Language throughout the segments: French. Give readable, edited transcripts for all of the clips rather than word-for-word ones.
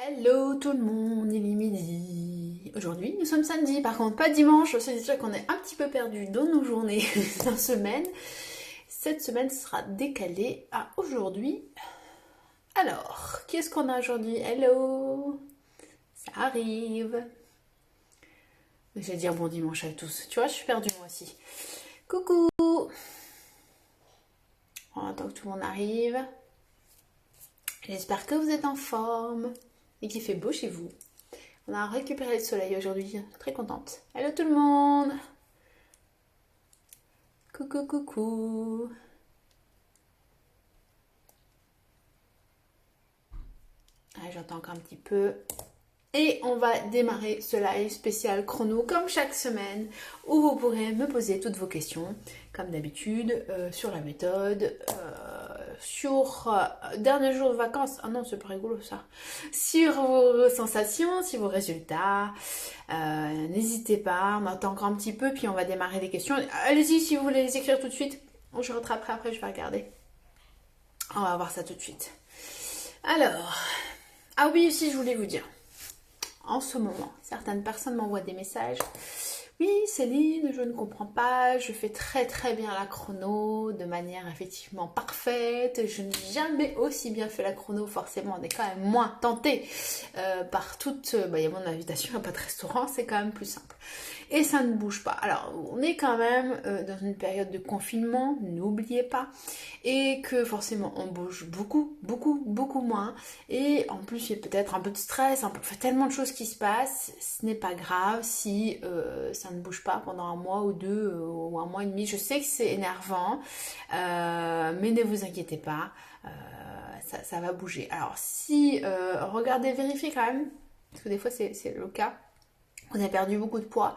Hello tout le monde, il est midi. Aujourd'hui, nous sommes samedi, par contre pas dimanche, c'est déjà qu'on est un petit peu perdu dans nos journées dans la semaine. Cette semaine sera décalée à aujourd'hui. Alors, qu'est-ce qu'on a aujourd'hui? Hello, ça arrive. Je vais dire bon dimanche à tous. Tu vois, je suis perdue moi aussi. Coucou. On attend que tout le monde arrive. J'espère que vous êtes en forme et qu'il fait beau chez vous. On a récupéré le soleil aujourd'hui, très contente. Hello tout le monde. Coucou, coucou. Allez, j'entends encore un petit peu. Et on va démarrer ce live spécial chrono comme chaque semaine où vous pourrez me poser toutes vos questions comme d'habitude sur la méthode, sur dernier jour de vacances, ah non c'est pas rigolo ça, sur vos sensations, sur vos résultats, n'hésitez pas, on attend encore un petit peu puis on va démarrer les questions. Allez-y si vous voulez les écrire tout de suite, je rattraperai après, je vais regarder. On va voir ça tout de suite. Alors, ah oui aussi je voulais vous dire. En ce moment, certaines personnes m'envoient des messages. Oui, Céline, je ne comprends pas, je fais très très bien la chrono de manière effectivement parfaite. Je n'ai jamais aussi bien fait la chrono, forcément, on est quand même moins tenté par toute... il y a mon invitation, il n'y a pas de restaurant, c'est quand même plus simple. Et ça ne bouge pas. Alors, on est quand même dans une période de confinement, n'oubliez pas. Et que forcément, on bouge beaucoup, beaucoup, beaucoup moins. Et en plus, il y a peut-être un peu de stress, fait tellement de choses qui se passent. Ce n'est pas grave si ça ne bouge pas pendant un mois ou deux ou un mois et demi. Je sais que c'est énervant, mais ne vous inquiétez pas, ça va bouger. Alors, si, regardez, vérifiez quand même, parce que des fois c'est le cas. On a perdu beaucoup de poids.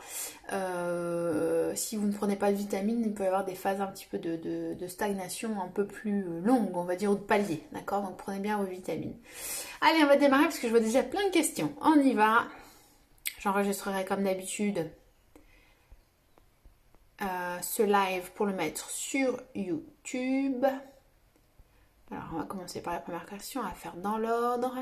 Si vous ne prenez pas de vitamines, il peut y avoir des phases un petit peu de stagnation un peu plus longues, on va dire, ou de palier. D'accord? Donc prenez bien vos vitamines. Allez, on va démarrer parce que je vois déjà plein de questions. On y va. J'enregistrerai comme d'habitude ce live pour le mettre sur YouTube. Alors, on va commencer par la première question, à faire dans l'ordre.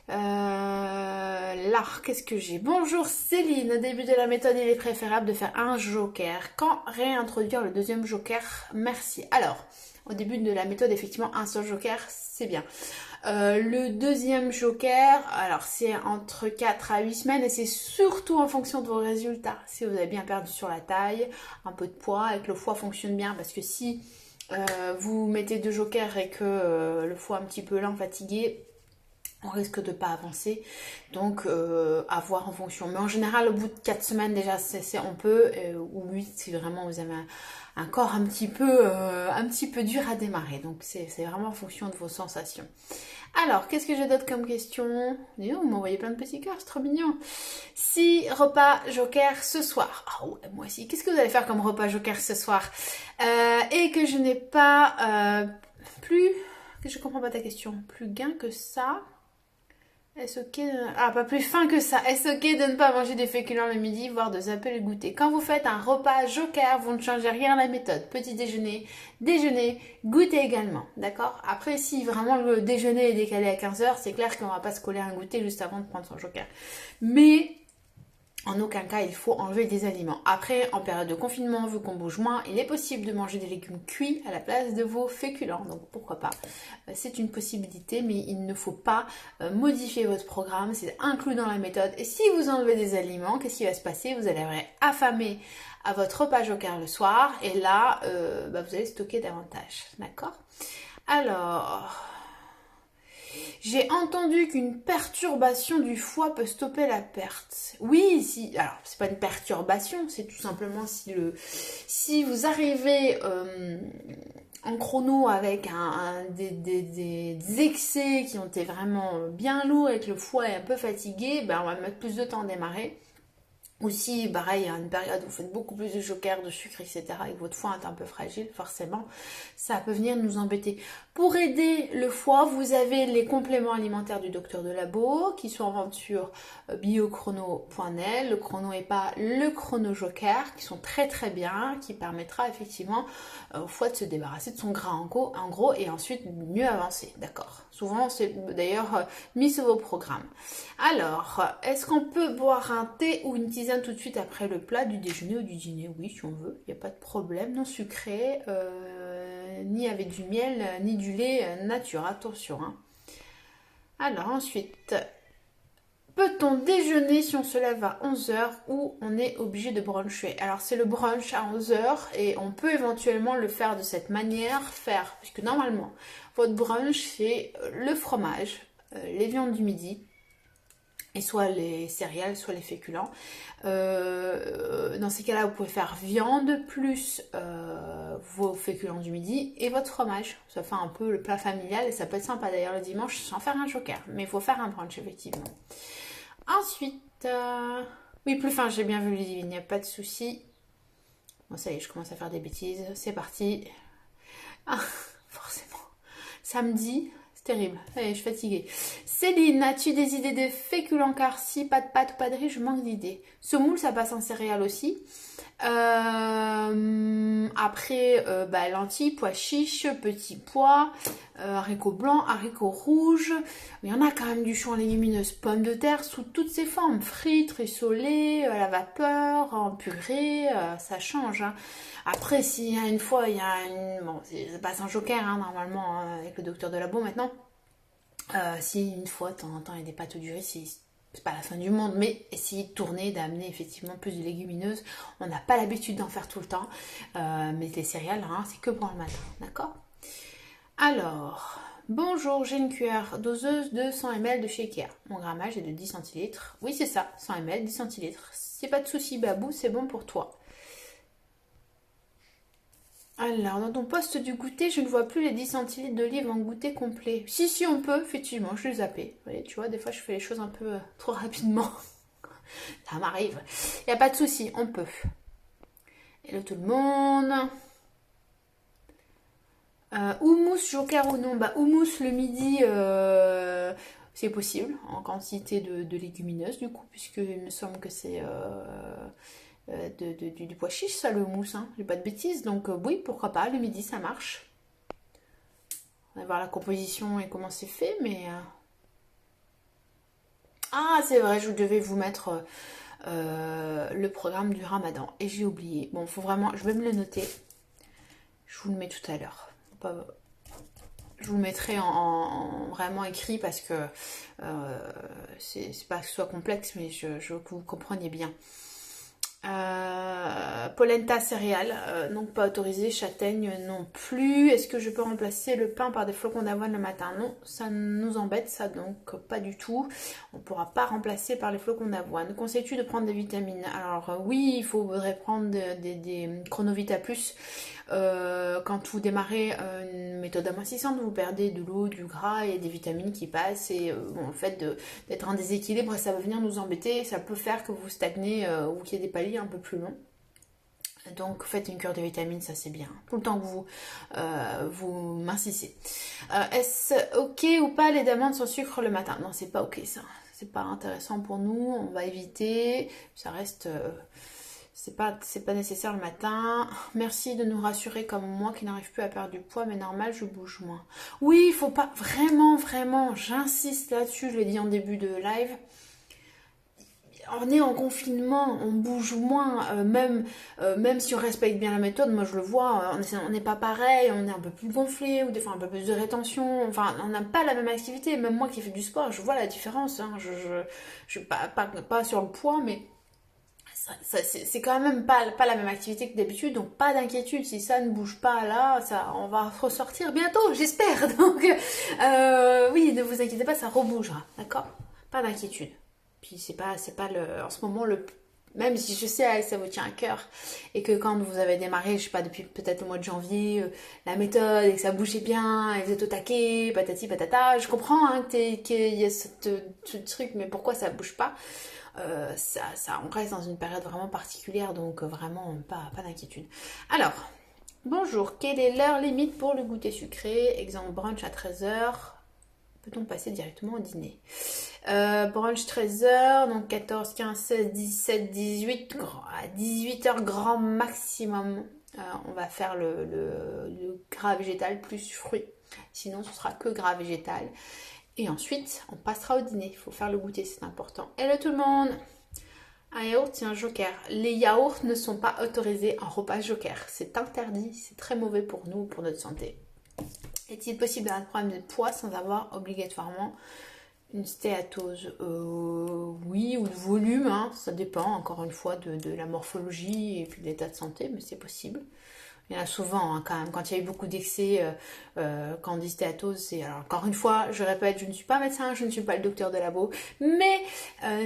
Là, qu'est-ce que j'ai? Bonjour Céline, au début de la méthode, il est préférable de faire un joker. Quand réintroduire le deuxième joker? Merci. Alors, au début de la méthode, effectivement, un seul joker, c'est bien. Le deuxième joker, alors c'est entre 4 à 8 semaines et c'est surtout en fonction de vos résultats. Si vous avez bien perdu sur la taille, un peu de poids et que le foie fonctionne bien, parce que si vous mettez 2 jokers et que le foie un petit peu lent, fatigué, on risque de pas avancer, donc à voir en fonction. Mais en général, au bout de 4 semaines déjà, on peut, ou 8 si vraiment vous avez un corps un petit peu dur à démarrer. Donc c'est vraiment en fonction de vos sensations. Alors, qu'est-ce que j'ai d'autre comme question? Vous m'envoyez plein de petits cœurs, c'est trop mignon. Si repas joker ce soir. Ah ouais, moi aussi. Qu'est-ce que vous allez faire comme repas joker ce soir? Et que je n'ai pas plus... Que je comprends pas ta question. Plus gain que ça? Est-ce ok pas plus faim que ça. Est-ce ok de ne pas manger des féculents le midi, voire de zapper le goûter? Quand vous faites un repas joker, vous ne changez rien à la méthode. Petit déjeuner, déjeuner, goûter également. D'accord? Après, si vraiment le déjeuner est décalé à 15h, c'est clair qu'on va pas se coller un goûter juste avant de prendre son joker. Mais en aucun cas, il faut enlever des aliments. Après, en période de confinement, vu qu'on bouge moins, il est possible de manger des légumes cuits à la place de vos féculents. Donc pourquoi pas. C'est une possibilité, mais il ne faut pas modifier votre programme. C'est inclus dans la méthode. Et si vous enlevez des aliments, qu'est-ce qui va se passer? Vous allez affamer à votre repas joker le soir. Et là, vous allez stocker davantage. D'accord? Alors... J'ai entendu qu'une perturbation du foie peut stopper la perte. Oui, si. Alors, c'est pas une perturbation, c'est tout simplement si vous arrivez en chrono avec des excès qui ont été vraiment bien lourds et que le foie est un peu fatigué, on va mettre plus de temps à démarrer. Ou si, pareil, à une période où vous faites beaucoup plus de jokers, de sucre, etc., et que votre foie est un peu fragile, forcément, ça peut venir nous embêter. Pour aider le foie, vous avez les compléments alimentaires du docteur de labo qui sont en vente sur biochrono.net. Le chrono et pas le chrono joker, qui sont très très bien, qui permettra effectivement au foie de se débarrasser de son gras en gros et ensuite mieux avancer. D'accord. Souvent c'est d'ailleurs mis sur vos programmes. Alors, est-ce qu'on peut boire un thé ou une tisane tout de suite après le plat, du déjeuner ou du dîner? Oui, si on veut, il n'y a pas de problème. Non sucré, ni avec du miel, ni du lait nature, attention. Hein. Alors ensuite, peut-on déjeuner si on se lève à 11 h ou on est obligé de bruncher? Alors c'est le brunch à 11 h et on peut éventuellement le faire de cette manière, puisque normalement, votre brunch c'est le fromage, les viandes du midi, et soit les céréales, soit les féculents. Dans ces cas-là, vous pouvez faire viande plus vos féculents du midi et votre fromage. Ça fait un peu le plat familial et ça peut être sympa d'ailleurs le dimanche sans faire un joker. Mais il faut faire un brunch effectivement. Ensuite, oui, plus fin, j'ai bien vu les divines, il n'y a pas de souci. Bon, ça y est, je commence à faire des bêtises. C'est parti. Ah, forcément. Samedi. C'est terrible, allez, je suis fatiguée. Céline, as-tu des idées de féculents? Car si pas de pâtes ou pas de riz, je manque d'idées. Semoule, ça passe en céréales aussi. Après, lentilles, pois chiches, petits pois, haricots blancs, haricots rouges. Il y en a quand même du chou en légumineuse. Pommes de terre sous toutes ses formes. Frites, rissolées, à la vapeur, en purée, ça change. Hein. Après, si une fois, il y a une... Bon, ça passe en joker, hein, normalement, hein, avec le docteur de labo maintenant. Si une fois, de temps en temps, il y a des pâtes ou du riz, c'est pas la fin du monde, mais essayez de tourner, d'amener effectivement plus de légumineuses. On n'a pas l'habitude d'en faire tout le temps, mais les céréales, hein, c'est que pour le matin, d'accord? Alors, bonjour, j'ai une cuillère doseuse de 100 ml de chez Ikea. Mon grammage est de 10 centilitres. Oui, c'est ça, 100 ml, 10 centilitres. C'est pas de souci, Babou, c'est bon pour toi. Alors, dans ton poste du goûter, je ne vois plus les 10 centilitres d'olive en goûter complet. Si, on peut, effectivement, je l'ai zappé. Vous voyez, tu vois, des fois, je fais les choses un peu trop rapidement. Ça m'arrive. Il n'y a pas de souci, on peut. Hello tout le monde. Houmous, joker ou non? Bah, houmous le midi, c'est possible, en quantité de légumineuses, du coup, puisque il me semble que c'est... du pois chiche, ça, le mousse, hein. J'ai pas de bêtises, donc oui, pourquoi pas, le midi ça marche. On va voir la composition et comment c'est fait, mais... Ah, c'est vrai, je devais vous mettre le programme du Ramadan, et j'ai oublié. Bon, faut vraiment, je vais me le noter. Je vous le mets tout à l'heure. Je vous le mettrai en vraiment écrit parce que c'est pas que ce soit complexe, mais je veux que vous compreniez bien. Polenta céréales, donc pas autorisé. Châtaigne non plus. Est-ce que je peux remplacer le pain par des flocons d'avoine le matin? Non, ça nous embête ça, donc pas du tout. On ne pourra pas remplacer par les flocons d'avoine. Conseilles-tu de prendre des vitamines? Alors oui, il faudrait prendre des Chronovita Plus. Quand vous démarrez une méthode amincissante, vous perdez de l'eau, du gras et des vitamines qui passent, et le fait d'être en déséquilibre, ça va venir nous embêter, ça peut faire que vous stagnez ou qu'il y ait des paliers un peu plus longs. Donc faites une cure de vitamines, ça c'est bien, tout le temps que vous mincissez. Est-ce ok ou pas les d'amandes sans sucre le matin? Non, c'est pas ok ça, c'est pas intéressant pour nous, on va éviter, ça reste... c'est pas nécessaire le matin. Merci de nous rassurer comme moi qui n'arrive plus à perdre du poids, mais normal, je bouge moins. Oui, il faut pas, vraiment, j'insiste là-dessus, je l'ai dit en début de live. On est en confinement, on bouge moins, même si on respecte bien la méthode, moi je le vois, on n'est pas pareil, on est un peu plus gonflé, ou des fois un peu plus de rétention, enfin on n'a pas la même activité, même moi qui fais du sport, je vois la différence, hein. Je suis pas sur le poids, mais... c'est quand même pas la même activité que d'habitude, donc pas d'inquiétude, si ça ne bouge pas là, on va ressortir bientôt, j'espère. Donc oui, ne vous inquiétez pas, ça rebougera, d'accord? Pas d'inquiétude. Puis c'est pas en ce moment même si je sais que ça vous tient à cœur et que quand vous avez démarré, je sais pas, depuis peut-être le mois de janvier, la méthode et que ça bougeait bien et vous êtes au taquet, patati patata, je comprends hein, qu'il y a ce truc, mais pourquoi ça bouge pas? On reste dans une période vraiment particulière, donc vraiment pas d'inquiétude. Alors, Bonjour, quelle est l'heure limite pour le goûter sucré? Exemple brunch à 13h. Peut-on passer directement au dîner? Brunch 13h, donc 14, 15, 16, 17, 18, à 18h grand maximum. On va faire le gras végétal plus fruits. Sinon, ce sera que gras végétal. Et ensuite, on passera au dîner. Il faut faire le goûter, c'est important. Hello tout le monde! Un yaourt, c'est un joker. Les yaourts ne sont pas autorisés en repas joker. C'est interdit, c'est très mauvais pour nous, pour notre santé. Est-il possible d'avoir un problème de poids sans avoir obligatoirement une stéatose? Oui, ou de volume, hein, ça dépend encore une fois de la morphologie et puis de l'état de santé, mais c'est possible. Il y en a souvent hein, quand même, quand il y a eu beaucoup d'excès, quand on dit stéatose, c'est... Alors encore une fois, je répète, je ne suis pas médecin, je ne suis pas le docteur de labo, mais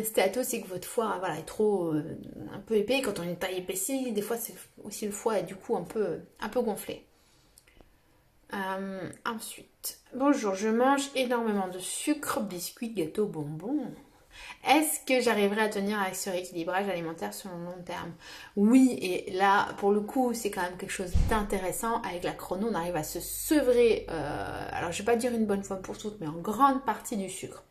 stéatose, c'est que votre foie voilà, est trop un peu épais. Quand on a une taille épaissie, des fois, c'est aussi le foie est du coup un peu gonflé. Ensuite, bonjour, je mange énormément de sucre, biscuits, gâteaux, bonbons. Est-ce que j'arriverai à tenir avec ce rééquilibrage alimentaire sur le long terme? Oui, et là, pour le coup, c'est quand même quelque chose d'intéressant. Avec la chrono, on arrive à se sevrer, alors je ne vais pas dire une bonne fois pour toutes, mais en grande partie du sucre.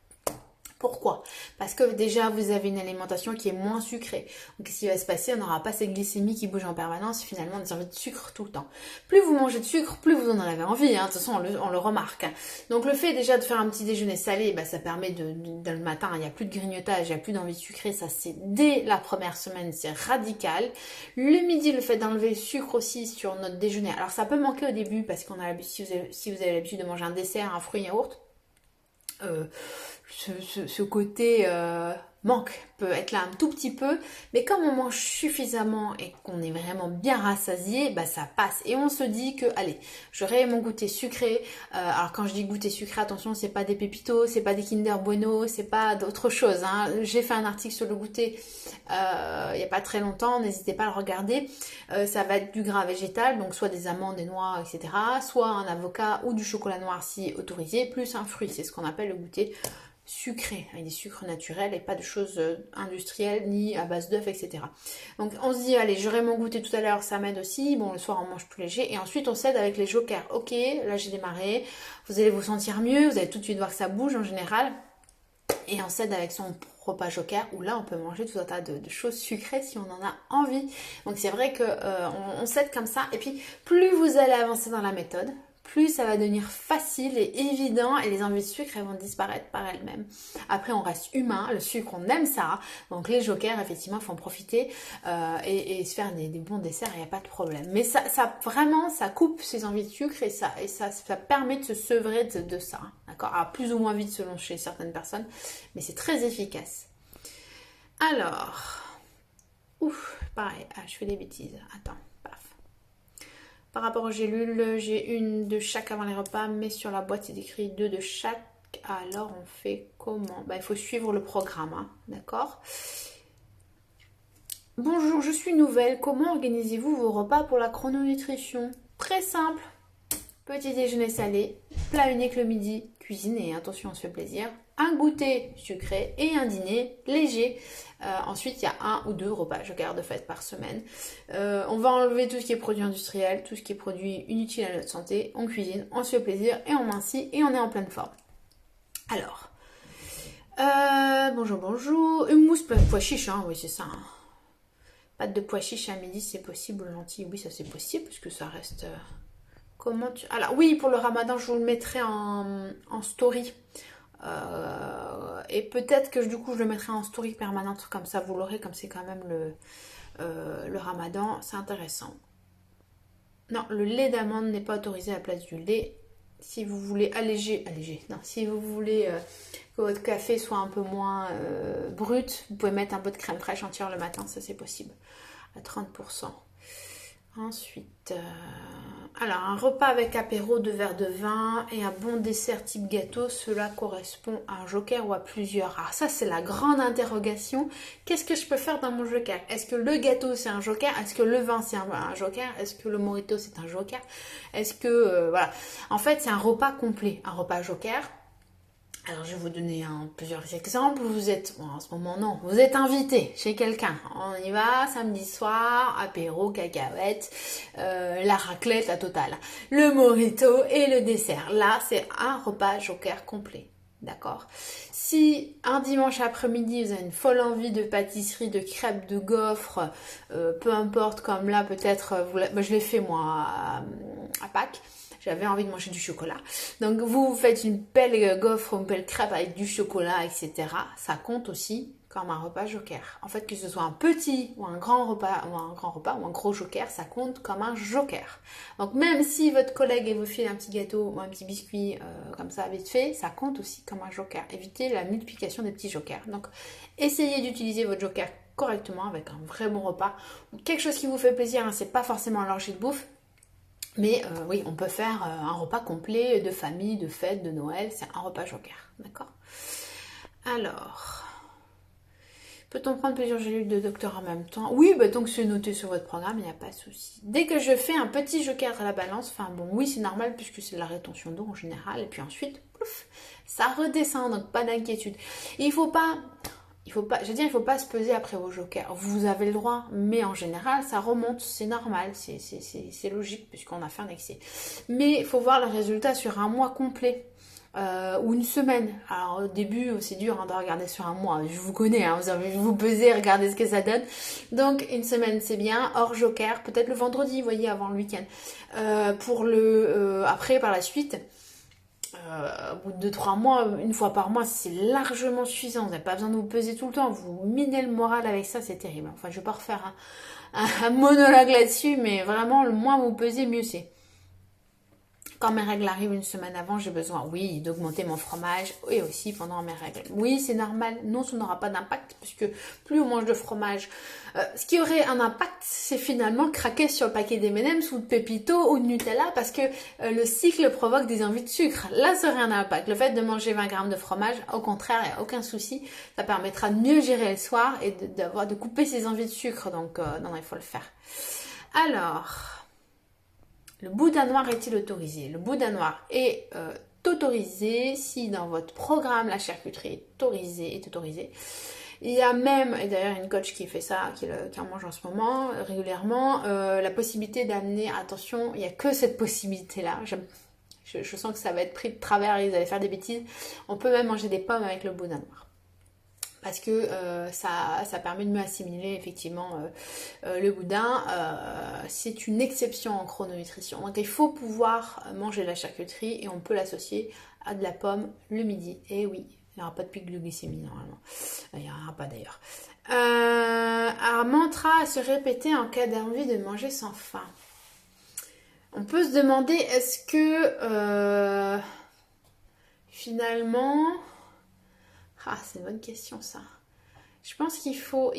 Pourquoi? Parce que déjà, vous avez une alimentation qui est moins sucrée. Donc, ce qui va se passer, on n'aura pas cette glycémie qui bouge en permanence, finalement, des envies de sucre tout le temps. Plus vous mangez de sucre, plus vous en avez envie. Hein. De toute façon, on le remarque. Donc, le fait déjà de faire un petit déjeuner salé, bah, ça permet dans le matin, il n'y a plus de grignotage, il n'y a plus d'envie de sucrer. Ça, c'est dès la première semaine, c'est radical. Le midi, le fait d'enlever le sucre aussi sur notre déjeuner. Alors, ça peut manquer au début parce qu'on a l'habitude, si vous avez l'habitude de manger un dessert, un fruit, un yaourt. Ce côté manque peut être là un tout petit peu, mais comme on mange suffisamment et qu'on est vraiment bien rassasié, bah ça passe et on se dit que allez, j'aurai mon goûter sucré. Alors quand je dis goûter sucré, attention, c'est pas des pépitos, c'est pas des Kinder Bueno, c'est pas d'autre chose. Hein. J'ai fait un article sur le goûter il y a pas très longtemps, n'hésitez pas à le regarder. Ça va être du gras végétal, donc soit des amandes, des noix, etc. Soit un avocat ou du chocolat noir si autorisé, plus un fruit. C'est ce qu'on appelle le goûter sucré, avec des sucres naturels et pas de choses industrielles ni à base d'œufs, etc. Donc on se dit, allez, j'aurai mon goûter tout à l'heure, ça m'aide aussi. Bon, le soir on mange plus léger et ensuite on s'aide avec les jokers. Ok, là j'ai démarré, vous allez vous sentir mieux, vous allez tout de suite voir que ça bouge en général. Et on s'aide avec son repas joker où là on peut manger tout un tas de choses sucrées si on en a envie. Donc c'est vrai que on s'aide comme ça. Et puis plus vous allez avancer dans la méthode, plus ça va devenir facile et évident et les envies de sucre elles vont disparaître par elles-mêmes. Après on reste humain, le sucre on aime ça, donc les jokers effectivement il faut en profiter et se faire des bons desserts, il n'y a pas de problème. Mais ça vraiment ça coupe ces envies de sucre et ça permet de se sevrer de ça, d'accord? Alors plus ou moins vite selon chez certaines personnes, mais c'est très efficace. Alors, pareil, je fais des bêtises, attends. Par rapport aux gélules, j'ai une de chaque avant les repas, mais sur la boîte c'est écrit 2 de chaque. Alors on fait comment? Il faut suivre le programme, hein, d'accord? Bonjour, je suis nouvelle. Comment organisez-vous vos repas pour la chrononutrition? Très simple. Petit déjeuner salé, plat unique le midi, cuisiner, attention on se fait plaisir, un goûter sucré et un dîner léger. Ensuite il y a 1 ou 2 repas joker de fête par semaine. On va enlever tout ce qui est produit industriel, tout ce qui est produit inutile à notre santé, on cuisine, on se fait plaisir et on mincit et on est en pleine forme. Alors, bonjour, une mousse pois chiche, hein, oui c'est ça. Hein. Pâte de pois chiche à midi c'est possible, lentilles, oui ça c'est possible puisque ça reste... Comment tu... Alors oui, pour le ramadan, je vous le mettrai en story. Et peut-être que du coup, je le mettrai en story permanente. Comme ça, vous l'aurez, comme c'est quand même le ramadan. C'est intéressant. Non, le lait d'amande n'est pas autorisé à la place du lait. Si vous voulez alléger. Non, si vous voulez que votre café soit un peu moins brut, vous pouvez mettre un peu de crème fraîche entière le matin. Ça, c'est possible. À 30%. Ensuite, alors un repas avec apéro, 2 verres de vin et un bon dessert type gâteau, cela correspond à un joker ou à plusieurs. Alors ça c'est la grande interrogation, qu'est-ce que je peux faire dans mon joker? Est-ce que le gâteau c'est un joker? Est-ce que le vin c'est un joker? Est-ce que le mojito c'est un joker? Est-ce que, voilà, en fait c'est un repas complet, un repas joker. Alors, je vais vous donner plusieurs exemples. Vous êtes, bon, en ce moment, non, vous êtes invité chez quelqu'un. On y va, samedi soir, apéro, cacahuètes, la raclette, la totale. Le mojito et le dessert. Là, c'est un repas joker complet. D'accord? Si un dimanche après-midi, vous avez une folle envie de pâtisserie, de crêpes, de gaufres, peu importe, comme là, peut-être, je l'ai fait moi à Pâques. J'avais envie de manger du chocolat. Donc vous faites une belle gaufre, une belle crêpe avec du chocolat, etc. Ça compte aussi comme un repas joker. En fait, que ce soit un petit ou un grand repas, ou un gros joker, ça compte comme un joker. Donc même si votre collègue vous file un petit gâteau ou un petit biscuit comme ça vite fait, ça compte aussi comme un joker. Évitez la multiplication des petits jokers. Donc essayez d'utiliser votre joker correctement avec un vrai bon repas ou quelque chose qui vous fait plaisir. Hein, c'est pas forcément un l'orgie de bouffe. Mais oui, on peut faire un repas complet de famille, de fête, de Noël. C'est un repas joker, d'accord? Alors, peut-on prendre plusieurs gélules de docteur en même temps? Oui, bah, tant que c'est noté sur votre programme, il n'y a pas de souci. Dès que je fais un petit joker à la balance, enfin bon, oui, c'est normal puisque c'est de la rétention d'eau en général. Et puis ensuite, pouf, ça redescend, donc pas d'inquiétude. Il faut pas se peser après vos jokers. Vous avez le droit, mais en général, ça remonte, c'est normal, c'est logique puisqu'on a fait un excès. Mais il faut voir le résultat sur un mois complet. Ou une semaine. Alors au début c'est dur de regarder sur un mois, je vous connais, vous avez vous peser, regardez ce que ça donne. Donc une semaine c'est bien, hors joker, peut-être le vendredi, vous voyez, avant le week-end. Après par la suite, au bout de 2-3 mois, une fois par mois, c'est largement suffisant. Vous n'avez pas besoin de vous peser tout le temps. Vous minez le moral avec ça, c'est terrible. Enfin, je ne vais pas refaire un monologue là-dessus, mais vraiment, le moins vous pesez, mieux c'est. Quand mes règles arrivent une semaine avant, j'ai besoin, oui, d'augmenter mon fromage et aussi pendant mes règles. Oui, c'est normal. Non, ça n'aura pas d'impact puisque plus on mange de fromage. Ce qui aurait un impact, c'est finalement craquer sur le paquet d'M&M's ou de Pépito ou de Nutella parce que le cycle provoque des envies de sucre. Là, ça aurait un impact. Le fait de manger 20 grammes de fromage, au contraire, il n'y a aucun souci. Ça permettra de mieux gérer le soir et de couper ses envies de sucre. Donc, non, il faut le faire. Alors... Le boudin noir est-il autorisé? Le boudin noir est autorisé si dans votre programme la charcuterie est autorisée. Il y a même, et d'ailleurs il y a une coach qui fait ça, qui en mange en ce moment régulièrement, la possibilité d'amener, attention, il n'y a que cette possibilité-là. Je sens que ça va être pris de travers et vous allez faire des bêtises. On peut même manger des pommes avec le boudin noir. Parce que ça permet de mieux assimiler effectivement le boudin. C'est une exception en chrononutrition. Donc il faut pouvoir manger la charcuterie et on peut l'associer à de la pomme le midi. Et oui, il n'y aura pas de pic de glycémie normalement. Il n'y en aura pas d'ailleurs. Un mantra à se répéter en cas d'envie de manger sans faim. On peut se demander est-ce que finalement... Ah, c'est une bonne question ça. Je pense qu'il faut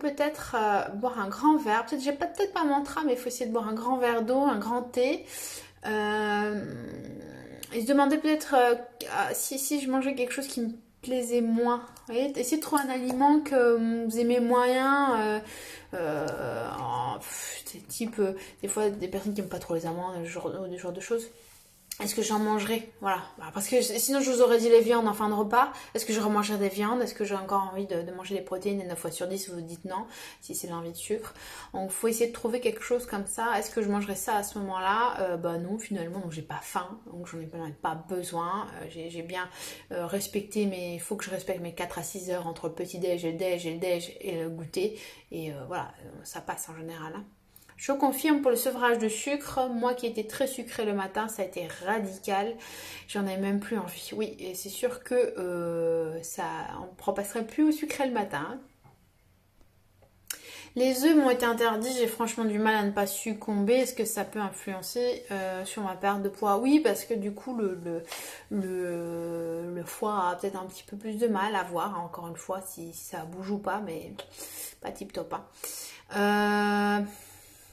peut-être boire un grand verre. Peut-être pas un mantra, mais il faut essayer de boire un grand verre d'eau, un grand thé. Et se demander peut-être si je mangeais quelque chose qui me plaisait moins. Vous voyez, essayez de trouver un aliment que vous aimez moyen. Type, des fois, des personnes qui n'aiment pas trop les amandes, ce genre de choses. Est-ce que j'en mangerai? Voilà. Parce que sinon, je vous aurais dit les viandes en fin de repas. Est-ce que je remangerai des viandes? Est-ce que j'ai encore envie de manger des protéines? Et 9 fois sur 10, vous dites non, si c'est l'envie de sucre. Donc, il faut essayer de trouver quelque chose comme ça. Est-ce que je mangerai ça à ce moment-là? Non, finalement. Donc, j'ai pas faim. Donc, j'en ai pas besoin. J'ai bien respecté, mais il faut que je respecte mes 4 à 6 heures entre le petit-déj et le déj et le goûter. Et voilà, ça passe en général. Hein. Je confirme pour le sevrage de sucre, moi qui étais très sucrée le matin, ça a été radical. J'en ai même plus envie. Oui, et c'est sûr que on ne repasserait plus au sucré le matin. Les œufs m'ont été interdits, j'ai franchement du mal à ne pas succomber. Est-ce que ça peut influencer sur ma perte de poids? Oui, parce que du coup, le foie a peut-être un petit peu plus de mal à voir, hein, encore une fois, si ça bouge ou pas, mais pas tip top. Hein.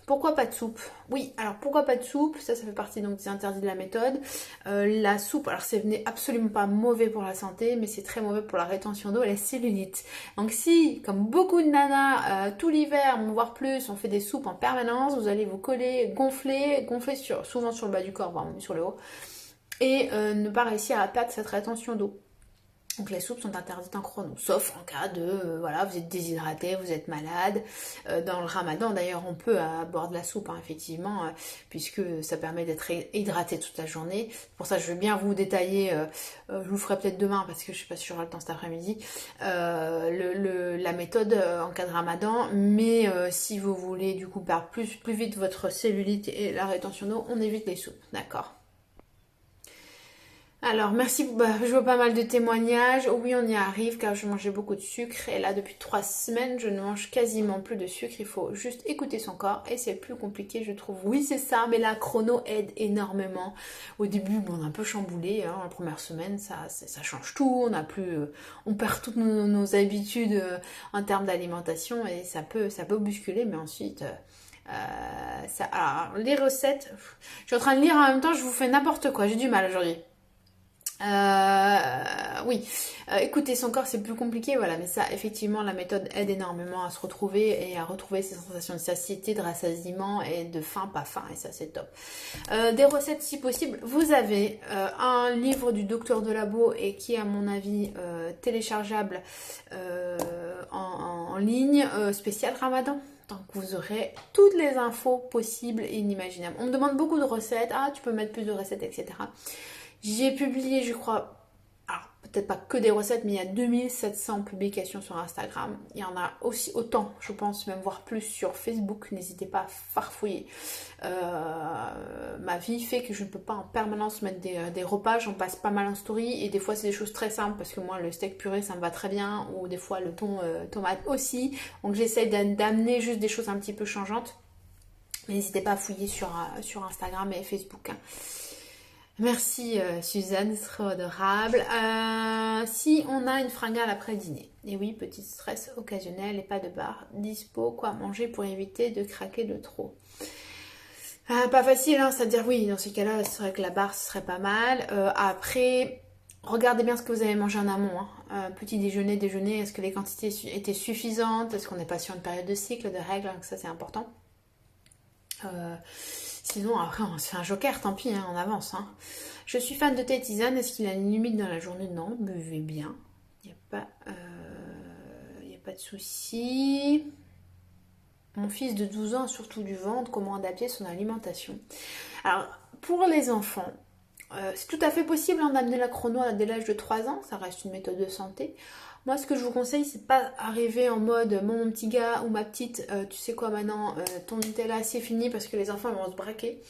Pourquoi pas de soupe? Oui, alors pourquoi pas de soupe? Ça fait partie donc des interdits de la méthode. La soupe, alors c'est absolument pas mauvais pour la santé, mais c'est très mauvais pour la rétention d'eau et la cellulite. Donc si, comme beaucoup de nanas, tout l'hiver, voire plus, on fait des soupes en permanence, vous allez vous coller, gonfler souvent sur le bas du corps, voire même sur le haut, et ne pas réussir à perdre cette rétention d'eau. Donc les soupes sont interdites en chrono, sauf en cas de, voilà, vous êtes déshydraté, vous êtes malade. Dans le ramadan d'ailleurs on peut boire de la soupe, hein, effectivement, puisque ça permet d'être hydraté toute la journée. Pour ça je vais bien vous détailler, je vous ferai peut-être demain parce que je sais pas si j'aurai le temps cet après-midi, la méthode en cas de ramadan. Mais si vous voulez du coup perdre plus vite votre cellulite et la rétention d'eau, on évite les soupes, d'accord? Alors merci, je vois pas mal de témoignages. Oui, on y arrive car je mangeais beaucoup de sucre et là depuis 3 semaines je ne mange quasiment plus de sucre. Il faut juste écouter son corps et c'est plus compliqué je trouve. Oui c'est ça, mais la chrono aide énormément. Au début on a un peu chamboulé, hein, la première semaine ça change tout. On perd toutes nos habitudes en termes d'alimentation et ça peut bousculer, mais ensuite... alors les recettes, je suis en train de lire en même temps, je vous fais n'importe quoi, j'ai du mal aujourd'hui. Oui, écouter son corps c'est plus compliqué, voilà, mais ça effectivement la méthode aide énormément à se retrouver et à retrouver ces sensations de satiété, de rassasiement et de faim, pas faim, et ça c'est top. Des recettes si possible, vous avez un livre du docteur de labo et qui est à mon avis téléchargeable en ligne, spécial Ramadan. Donc vous aurez toutes les infos possibles et inimaginables. On me demande beaucoup de recettes, tu peux mettre plus de recettes, etc. J'ai publié, je crois, alors peut-être pas que des recettes, mais il y a 2700 publications sur Instagram. Il y en a aussi autant, je pense, même voire plus sur Facebook. N'hésitez pas à farfouiller. Ma vie fait que je ne peux pas en permanence mettre des repas. J'en passe pas mal en story. Et des fois, c'est des choses très simples parce que moi, le steak purée, ça me va très bien. Ou des fois, le thon tomate aussi. Donc, j'essaye d'amener juste des choses un petit peu changeantes. Mais n'hésitez pas à fouiller sur Instagram et Facebook. Merci Suzanne, c'est trop adorable. Si on a une fringale après le dîner, et oui, petit stress occasionnel et pas de bar, dispo, quoi manger pour éviter de craquer de trop. Pas facile, hein, c'est-à-dire oui, dans ces cas-là, c'est vrai que la barre ce serait pas mal. Après, regardez bien ce que vous avez mangé en amont. Petit déjeuner, est-ce que les quantités étaient suffisantes? Est-ce qu'on n'est pas sur une période de cycle, de règles? Ça c'est important. Sinon, après, on se fait un joker, tant pis, hein, on avance. Hein. Je suis fan de thé tisane. Est-ce qu'il a une limite dans la journée? Non, buvez bien. Il n'y a pas de souci. Mon fils de 12 ans a surtout du ventre. Comment adapter son alimentation? Alors, pour les enfants, c'est tout à fait possible d'amener la chrono dès l'âge de 3 ans. Ça reste une méthode de santé. Moi, ce que je vous conseille, c'est pas arriver en mode mon petit gars ou ma petite, tu sais quoi maintenant, ton Nutella c'est fini parce que les enfants vont se braquer.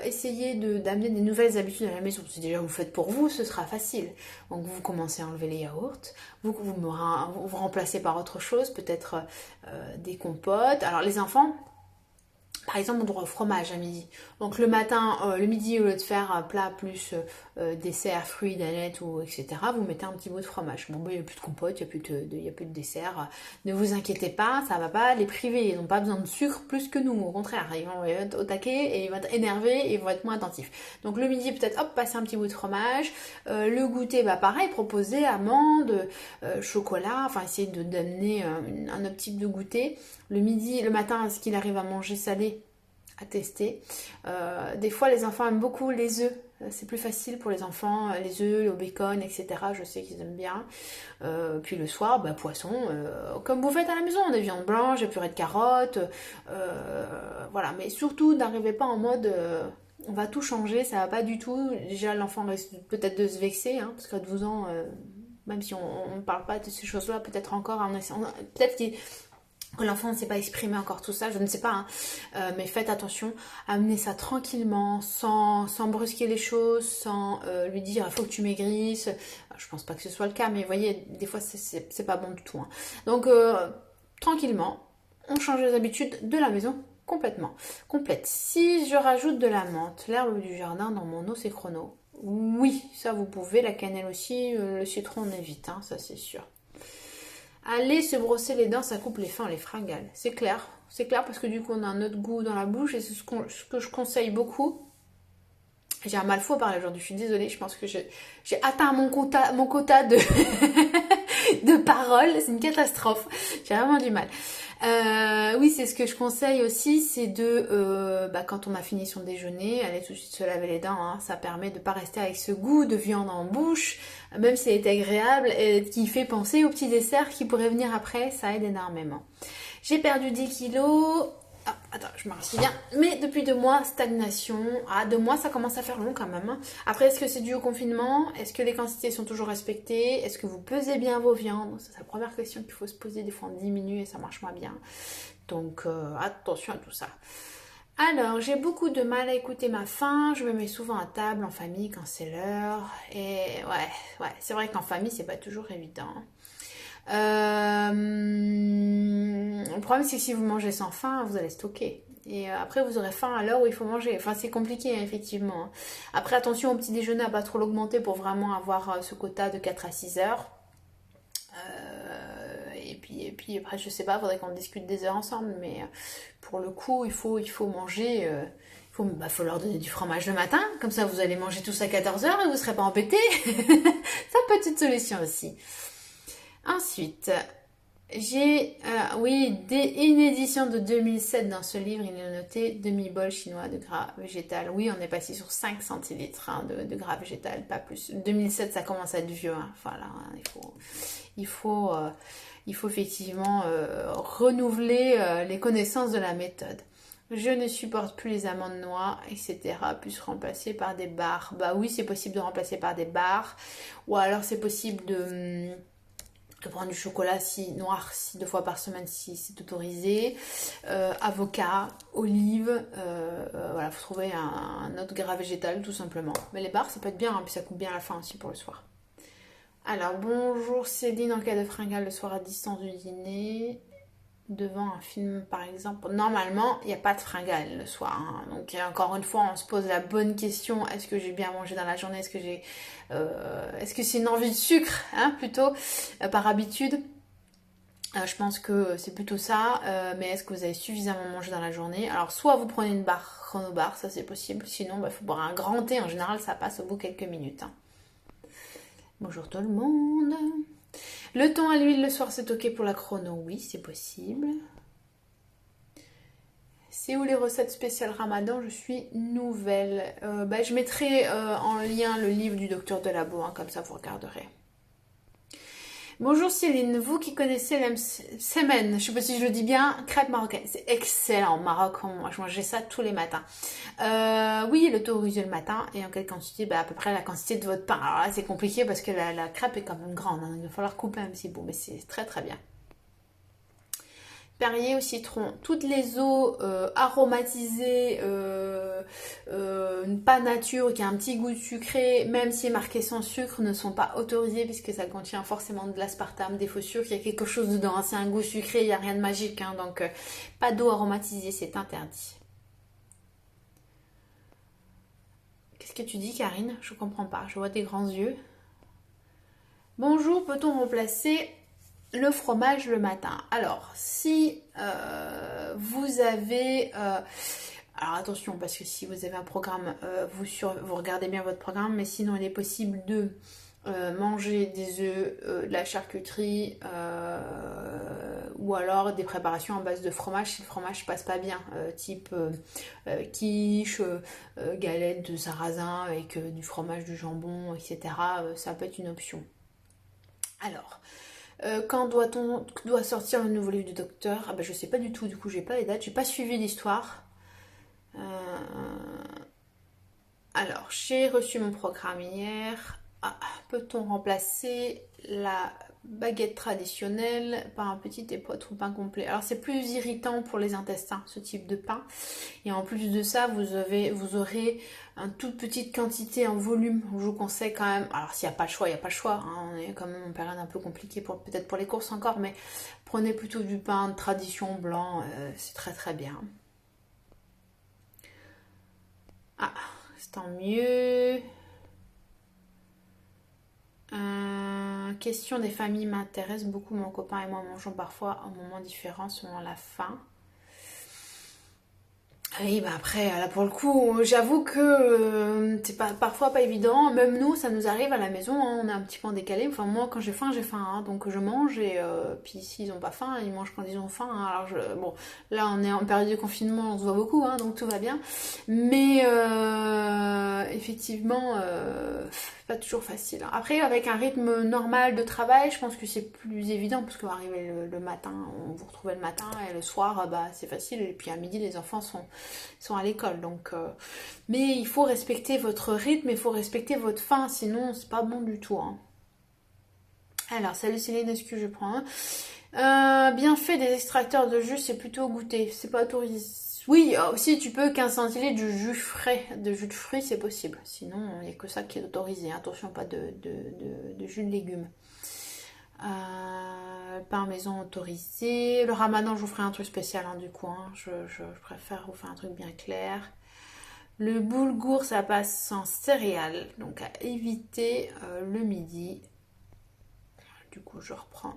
Essayez d'amener des nouvelles habitudes à la maison. Si déjà vous le faites pour vous, ce sera facile. Donc vous commencez à enlever les yaourts, vous remplacez par autre chose, peut-être des compotes. Alors les enfants, par exemple, on doit au fromage à midi. Donc le matin, le midi, au lieu de faire un plat plus dessert, fruits, danettes, ou etc., vous mettez un petit bout de fromage. Bon, il n'y a plus de compote, il n'y a plus de dessert. Ne vous inquiétez pas, ça ne va pas les priver. Ils n'ont pas besoin de sucre plus que nous. Au contraire, ils vont être au taquet et ils vont être énervés et ils vont être moins attentifs. Donc le midi, peut-être, hop, passer un petit bout de fromage. Le goûter, pareil, proposer amandes, chocolat. Enfin, essayer d'amener un autre type de goûter. Le midi, le matin, est-ce qu'il arrive à manger salé? À tester. Des fois, les enfants aiment beaucoup les œufs. C'est plus facile pour les enfants, les œufs, le bacon, etc. Je sais qu'ils aiment bien. Puis le soir, poisson, comme vous faites à la maison, des viandes blanches, des purées de carottes. Voilà, mais surtout, n'arrivez pas en mode on va tout changer, ça va pas du tout. Déjà, l'enfant risque peut-être de se vexer, hein, parce qu'à 12 ans, même si on ne parle pas de ces choses-là, peut-être encore, peut-être que l'enfant ne sait pas exprimer encore tout ça, je ne sais pas, hein. Mais faites attention, amenez ça tranquillement, sans brusquer les choses, sans lui dire il faut que tu maigrisses. Je pense pas que ce soit le cas, mais vous voyez, des fois c'est pas bon du tout. Hein. Donc tranquillement, on change les habitudes de la maison complète. Si je rajoute de la menthe, l'herbe du jardin dans mon eau, c'est chrono. Oui, ça vous pouvez, la cannelle aussi, le citron on évite, hein, ça c'est sûr. Aller se brosser les dents, ça coupe les fins, les fringales. C'est clair parce que du coup on a un autre goût dans la bouche et c'est ce que je conseille beaucoup. J'ai un mal fou à parler aujourd'hui, je suis désolée, je pense que j'ai atteint mon quota de, de paroles, c'est une catastrophe, j'ai vraiment du mal. Oui, c'est ce que je conseille aussi, c'est de, quand on a fini son déjeuner, aller tout de suite se laver les dents, hein. Ça permet de ne pas rester avec ce goût de viande en bouche, même si elle est agréable, et qui fait penser au petit dessert qui pourrait venir après, ça aide énormément. J'ai perdu 10 kilos. Ah, attends, je me rassieds bien. Mais depuis 2 mois, stagnation. Ah, 2 mois, ça commence à faire long quand même, hein. Après, est-ce que c'est dû au confinement? Est-ce que les quantités sont toujours respectées? Est-ce que vous pesez bien vos viandes? C'est la première question qu'il faut se poser. Des fois, on diminue et ça marche moins bien. Donc, attention à tout ça. Alors, j'ai beaucoup de mal à écouter ma faim. Je me mets souvent à table en famille quand c'est l'heure. Et ouais, c'est vrai qu'en famille, c'est pas toujours évident. Le problème, c'est que si vous mangez sans faim, vous allez stocker. Et après, vous aurez faim à l'heure où il faut manger. Enfin, c'est compliqué, hein, effectivement. Après, attention au petit déjeuner à pas trop l'augmenter pour vraiment avoir ce quota de 4 à 6 heures. Et puis après, je sais pas, faudrait qu'on discute des heures ensemble. Mais pour le coup, il faut manger. Faut leur donner du fromage le matin. Comme ça, vous allez manger tous à 14 heures et vous serez pas embêtés. Ça peut être une solution aussi. Ensuite, j'ai une édition de 2007 dans ce livre, il est noté demi-bol chinois de gras végétal. Oui, on est passé sur 5 centilitres, hein, de gras végétal, pas plus. 2007, ça commence à être vieux, hein. Voilà, hein, il faut effectivement renouveler les connaissances de la méthode. Je ne supporte plus les amandes noix, etc. Puis remplacer par des barres. Bah oui, c'est possible de remplacer par des barres. Ou alors c'est possible de prendre du chocolat noir 2 fois par semaine si c'est autorisé, avocat, olive, voilà, faut trouver un autre gras végétal tout simplement. Mais les barres ça peut être bien, hein, puis ça coupe bien à la fin aussi pour le soir. Alors bonjour Céline, en cas de fringale le soir à distance du dîner, devant un film par exemple, normalement il n'y a pas de fringale le soir, hein. Donc encore une fois on se pose la bonne question, est-ce que j'ai bien mangé dans la journée, est-ce que c'est une envie de sucre, hein, plutôt par habitude. Je pense que c'est plutôt ça, mais est-ce que vous avez suffisamment mangé dans la journée? Alors soit vous prenez une barre chronobar, ça c'est possible, sinon il faut boire un grand thé, en général ça passe au bout de quelques minutes, hein. Bonjour tout le monde. Le thon à l'huile le soir, c'est ok pour la chrono? Oui, c'est possible. C'est où les recettes spéciales Ramadan? Je suis nouvelle. Je mettrai en lien le livre du docteur Delabo, hein, comme ça vous regarderez. Bonjour Céline, vous qui connaissez l'emsemen, je sais pas si je le dis bien, crêpe marocaine, c'est excellent au Maroc, moi je mangeais ça tous les matins. Oui, le taux rusé le matin, et en quelle quantité? À peu près la quantité de votre pain. Alors là c'est compliqué parce que la crêpe est quand même grande, hein, il va falloir couper un petit bout, mais c'est très très bien. Perrier au citron, toutes les eaux aromatisées, pas nature, qui a un petit goût sucré, même si est marqué sans sucre, ne sont pas autorisées puisque ça contient forcément de l'aspartame, des faux sucres, il y a quelque chose dedans, hein, c'est un goût sucré, il n'y a rien de magique, hein, donc pas d'eau aromatisée, c'est interdit. Qu'est-ce que tu dis Karine? Je comprends pas, je vois tes grands yeux. Bonjour, peut-on remplacer le fromage le matin? Alors, si vous avez... alors attention, parce que si vous avez un programme, vous regardez bien votre programme, mais sinon il est possible de manger des œufs, de la charcuterie, ou alors des préparations à base de fromage si le fromage passe pas bien, type quiche, galette de sarrasin avec du fromage, du jambon, etc. Ça peut être une option. Alors... quand doit sortir le nouveau livre du docteur? Je sais pas du tout, du coup j'ai pas les dates, j'ai pas suivi l'histoire. Alors, j'ai reçu mon programme hier. Peut-on remplacer la baguette traditionnelle par un petit épeautre ou pain complet? Alors c'est plus irritant pour les intestins, ce type de pain. Et en plus de ça, vous aurez une toute petite quantité en volume. Je vous conseille quand même, alors s'il n'y a pas le choix, il n'y a pas le choix, hein. On est quand même en période un peu compliquée, peut-être pour les courses encore, mais prenez plutôt du pain de tradition blanc, c'est très très bien. C'est tant mieux. Question des familles m'intéresse beaucoup. Mon copain et moi mangeons parfois à un moment différent selon la faim. Oui, bah après, là pour le coup, j'avoue que c'est pas, parfois pas évident. Même nous, ça nous arrive à la maison, hein, on est un petit peu en décalé. Enfin, moi, quand j'ai faim, hein, donc je mange et puis s'ils ont pas faim, ils mangent quand ils ont faim, hein. Alors, bon, là, on est en période de confinement, on se voit beaucoup, hein, donc tout va bien. Mais effectivement, c'est pas toujours facile, hein. Après, avec un rythme normal de travail, je pense que c'est plus évident parce qu'on va arriver le matin, on vous retrouve le matin et le soir, bah c'est facile. Et puis à midi, les enfants sont à l'école. Donc, mais il faut respecter votre rythme, il faut respecter votre faim, sinon c'est pas bon du tout, hein. Alors, salut Céline, est-ce que je prends bienfait des extracteurs de jus, c'est plutôt goûter, c'est pas autorisé. Oui, aussi tu peux 15 centilitres de jus frais, de jus de fruits, c'est possible. Sinon, il n'y a que ça qui est autorisé. Attention, pas de jus de légumes. Parmesan autorisé. Le ramadan, je vous ferai un truc spécial, hein, du coup. Hein. Je préfère vous faire un truc bien clair. Le boulgour, ça passe sans céréales. Donc à éviter le midi. Du coup, je reprends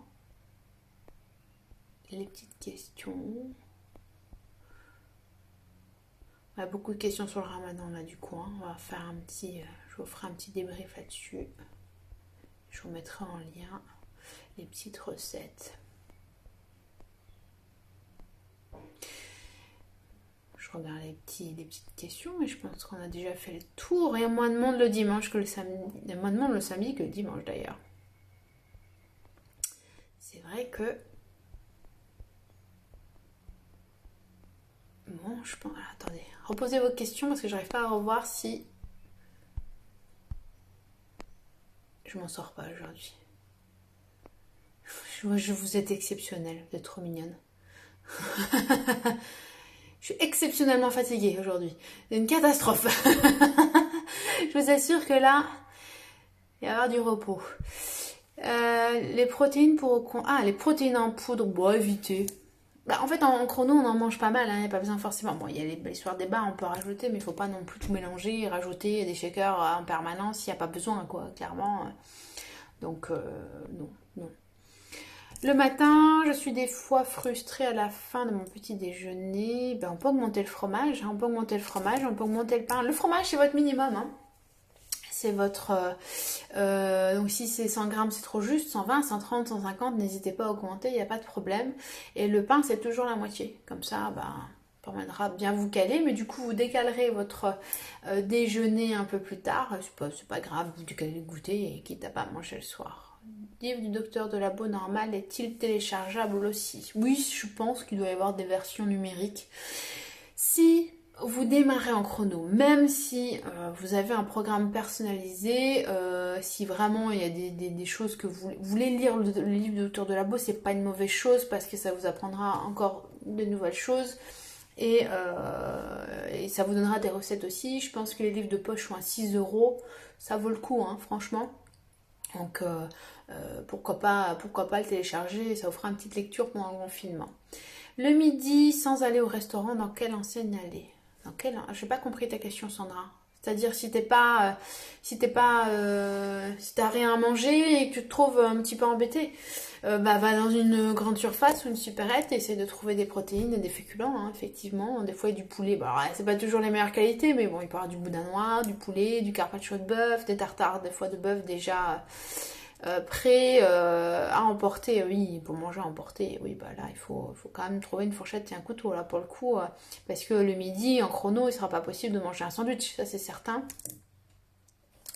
les petites questions. On a beaucoup de questions sur le ramadan là, du coup. Hein. On va faire un petit. Je vous ferai un petit débrief là-dessus. Je vous mettrai en lien les petites recettes. Je regarde les petites questions, mais je pense qu'on a déjà fait le tour. Il y a moins de monde le dimanche que le samedi. Il y a moins de monde le samedi que le dimanche d'ailleurs. C'est vrai que... Bon, je pense... Alors, attendez, reposez vos questions parce que j'arrive pas à revoir si... Je m'en sors pas aujourd'hui. Je vous êtes exceptionnelle, vous êtes trop mignonne. Je suis exceptionnellement fatiguée aujourd'hui. C'est une catastrophe. Je vous assure que là, il va y avoir du repos. Les protéines pour... Ah, les protéines en poudre, bon, évitez. Bah, en fait, en chrono, on en mange pas mal, hein, il n'y a pas besoin forcément. Bon, il y a l'histoire des bars, on peut rajouter, mais il faut pas non plus tout mélanger et rajouter des shakers en permanence, il n'y a pas besoin, quoi, clairement. Donc, non, non. Le matin, je suis des fois frustrée à la fin de mon petit déjeuner. Ben, on peut augmenter le fromage, hein, on peut augmenter le fromage, on peut augmenter le pain. Le fromage, c'est votre minimum, hein. C'est votre... donc si c'est 100 grammes, c'est trop juste. 120, 130, 150, n'hésitez pas à augmenter, il n'y a pas de problème. Et le pain, c'est toujours la moitié. Comme ça, ben, permettra de bien vous caler. Mais du coup, vous décalerez votre déjeuner un peu plus tard. C'est pas grave, vous décalez le goûter et quitte à pas manger le soir. Le livre du docteur de Labo normal est-il téléchargeable aussi? Oui, je pense qu'il doit y avoir des versions numériques. Si vous démarrez en chrono, même si vous avez un programme personnalisé, si vraiment il y a des choses que vous voulez lire, le livre de l'auteur de Labo, c'est pas une mauvaise chose parce que ça vous apprendra encore de nouvelles choses et ça vous donnera des recettes aussi. Je pense que les livres de poche sont à 6 €, ça vaut le coup, hein, franchement. Donc pourquoi pas le télécharger, ça vous fera une petite lecture pendant le confinement. Le midi, sans aller au restaurant, dans quelle enseigne aller? Je n'ai pas compris ta question, Sandra. C'est-à-dire si t'as rien à manger et que tu te trouves un petit peu embêté, va dans une grande surface ou une supérette et essaie de trouver des protéines et des féculents, hein, effectivement. Des fois, il y a du poulet. Bon, alors, c'est pas toujours les meilleures qualités, mais bon, il peut y avoir du boudin noir, du poulet, du carpaccio de bœuf, des tartares, des fois de bœuf déjà prêts à emporter. Oui, pour manger à emporter, oui, bah là, il faut quand même trouver une fourchette et un couteau, là, pour le coup, parce que le midi, en chrono, il sera pas possible de manger un sandwich, ça c'est certain.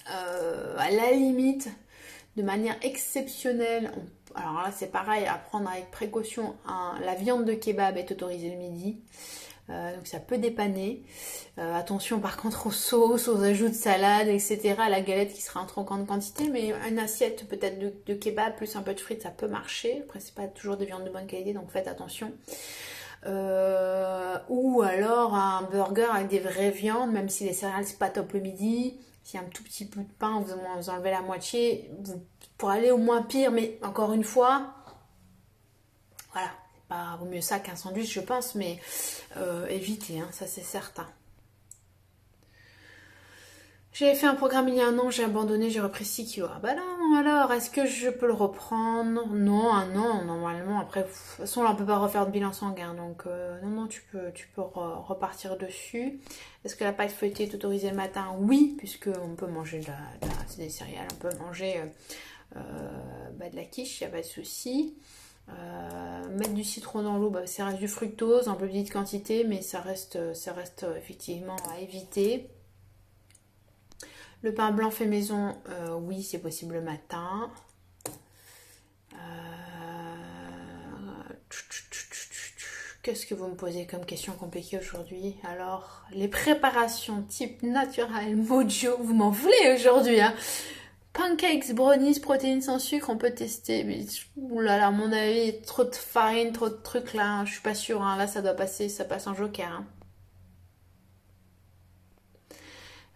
À la limite, de manière exceptionnelle, alors là c'est pareil, à prendre avec précaution, la viande de kebab est autorisée le midi, donc ça peut dépanner. Attention par contre aux sauces, aux ajouts de salade, etc. La galette qui sera en trop grande quantité, mais une assiette peut-être de kebab plus un peu de frites, ça peut marcher. Après c'est pas toujours de viande de bonne qualité, donc faites attention. Ou alors un burger avec des vraies viandes, même si les céréales c'est pas top le midi. S'il y a un tout petit peu de pain, vous enlevez la moitié, pour aller au moins pire, mais encore une fois, voilà, vaut mieux ça qu'un sandwich je pense, mais évitez, hein, ça c'est certain. J'ai fait un programme il y a un an, j'ai abandonné, j'ai repris 6 kilos. Ah bah non, alors, est-ce que je peux le reprendre? Non, un an, normalement. Après, de toute façon, là, on peut pas refaire de bilan sanguin. Donc, non, non, tu peux repartir dessus. Est-ce que la pâte feuilletée est autorisée le matin? Oui, puisque on peut manger c'est des céréales, on peut manger de la quiche, il n'y a pas de souci. Mettre du citron dans l'eau, ça reste du fructose en petite quantité, mais ça reste effectivement à éviter. Le pain blanc fait maison, oui, c'est possible le matin. Qu'est-ce que vous me posez comme question compliquée aujourd'hui? Alors, les préparations type naturel, mojo, vous m'en voulez aujourd'hui, hein? Pancakes, brownies, protéines sans sucre, on peut tester. Mais oulala, à mon avis, trop de farine, trop de trucs là, hein, je suis pas sûre, hein. Là, ça doit passer, ça passe en joker, hein.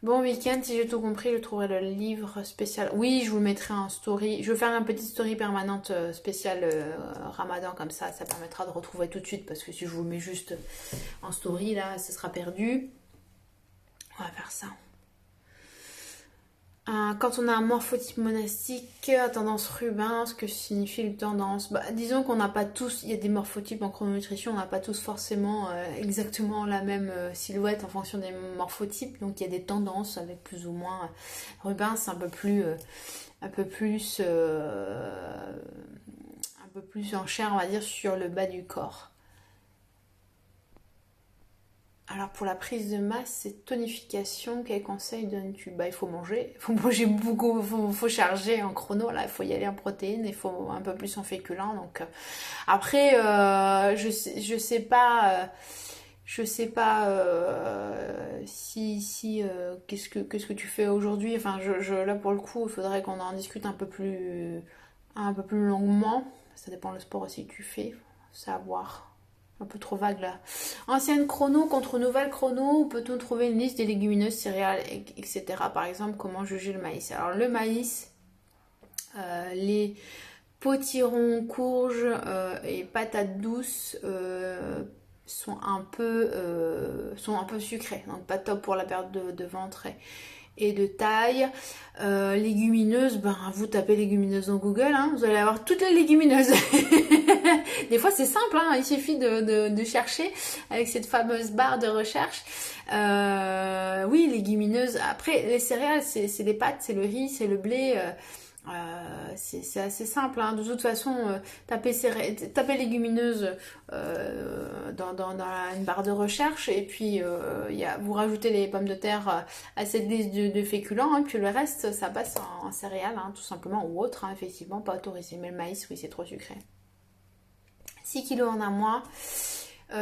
Bon week-end, si j'ai tout compris, je trouverai le livre spécial. Oui, je vous le mettrai en story. Je vais faire une petite story permanente spéciale Ramadan, comme ça permettra de retrouver tout de suite. Parce que si je vous le mets juste en story, là, ce sera perdu. On va faire ça. Quand on a un morphotype monastique à tendance Rubin, ce que signifie le tendance? Disons qu'on n'a pas tous, il y a des morphotypes en chrononutrition, on n'a pas tous forcément exactement la même silhouette en fonction des morphotypes, donc il y a des tendances avec plus ou moins. Rubin, c'est un peu plus en chair, on va dire, sur le bas du corps. Alors pour la prise de masse, c'est tonification. Quel conseil donnes-tu? Il faut manger. Il faut manger beaucoup. Faut charger en chrono. Là, il faut y aller en protéines. Il faut un peu plus en féculents. Donc après, je sais pas. Si qu'est-ce que tu fais aujourd'hui. Enfin, là pour le coup, il faudrait qu'on en discute un peu plus longuement. Ça dépend le sport aussi que tu fais. Savoir. Un peu trop vague là. Ancienne chrono contre nouvelle chrono, où peut-on trouver une liste des légumineuses, céréales, etc. Par exemple, comment juger le maïs? Alors le maïs, les potirons, courges et patates douces sont un peu sucrés, donc pas top pour la perte de ventre et de taille. Légumineuses, vous tapez légumineuses dans Google, hein, vous allez avoir toutes les légumineuses. Des fois c'est simple, hein, il suffit de chercher avec cette fameuse barre de recherche. Oui, légumineuses. Après, les céréales, c'est les pâtes, c'est le riz, c'est le blé. C'est assez simple, hein. De toute façon, tapez légumineuses dans une barre de recherche et puis vous rajoutez les pommes de terre à cette liste de féculents, hein, puis le reste ça passe en céréales, hein, tout simplement, ou autre, hein, effectivement pas autorisé. Mais le maïs, oui, c'est trop sucré. 6 kilos en un mois,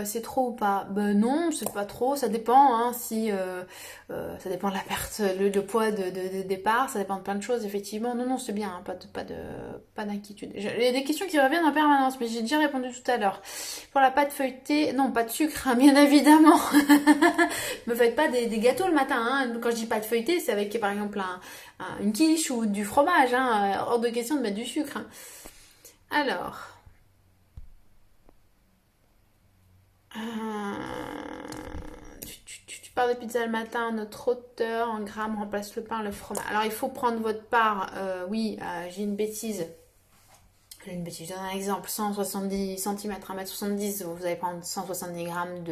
c'est trop ou pas? Non, c'est pas trop, ça dépend, hein, ça dépend de la perte, le poids de départ, ça dépend de plein de choses, effectivement. Non, c'est bien, hein, pas d'inquiétude. Il y a des questions qui reviennent en permanence, mais j'ai déjà répondu tout à l'heure. Pour la pâte feuilletée, non, pas de sucre, hein, bien évidemment. Me faites pas des gâteaux le matin, hein. Quand je dis pâte feuilletée, c'est avec par exemple une quiche ou du fromage, hein. Hors de question de mettre du sucre, hein. Alors... Tu parles de pizza le matin, notre auteur en grammes remplace le pain, le fromage. Alors il faut prendre votre part. Oui, j'ai une bêtise. Je donne un exemple. 170 cm, 1m70, vous allez prendre 170 grammes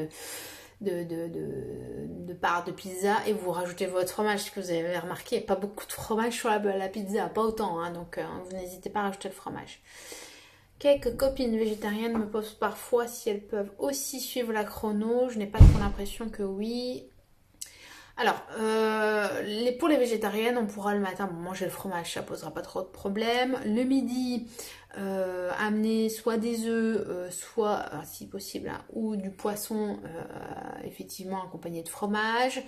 de part de pizza et vous rajoutez votre fromage. Ce que vous avez remarqué, il n'y a pas beaucoup de fromage sur la pizza, pas autant, hein, donc vous n'hésitez pas à rajouter le fromage. Quelques copines végétariennes me posent parfois si elles peuvent aussi suivre la chrono. Je n'ai pas trop l'impression que oui. Alors, pour les végétariennes, on pourra le matin manger le fromage, ça posera pas trop de problème. Le midi, amener soit des œufs, soit, si possible, hein, ou du poisson, effectivement accompagné de fromage.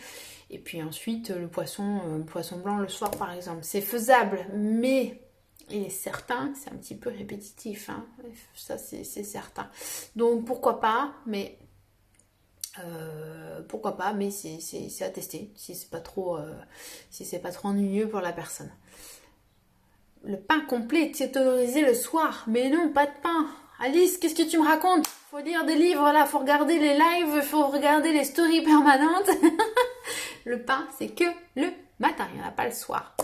Et puis ensuite, le poisson blanc le soir, par exemple. C'est faisable, mais... il est certain que c'est un petit peu répétitif, hein. Ça c'est certain. Donc pourquoi pas, mais c'est à tester si c'est pas trop ennuyeux pour la personne. Le pain complet est autorisé le soir, mais non, pas de pain. Alice, qu'est-ce que tu me racontes? Faut lire des livres là, faut regarder les lives, faut regarder les stories permanentes. Le pain, c'est que le matin, il n'y en a pas le soir.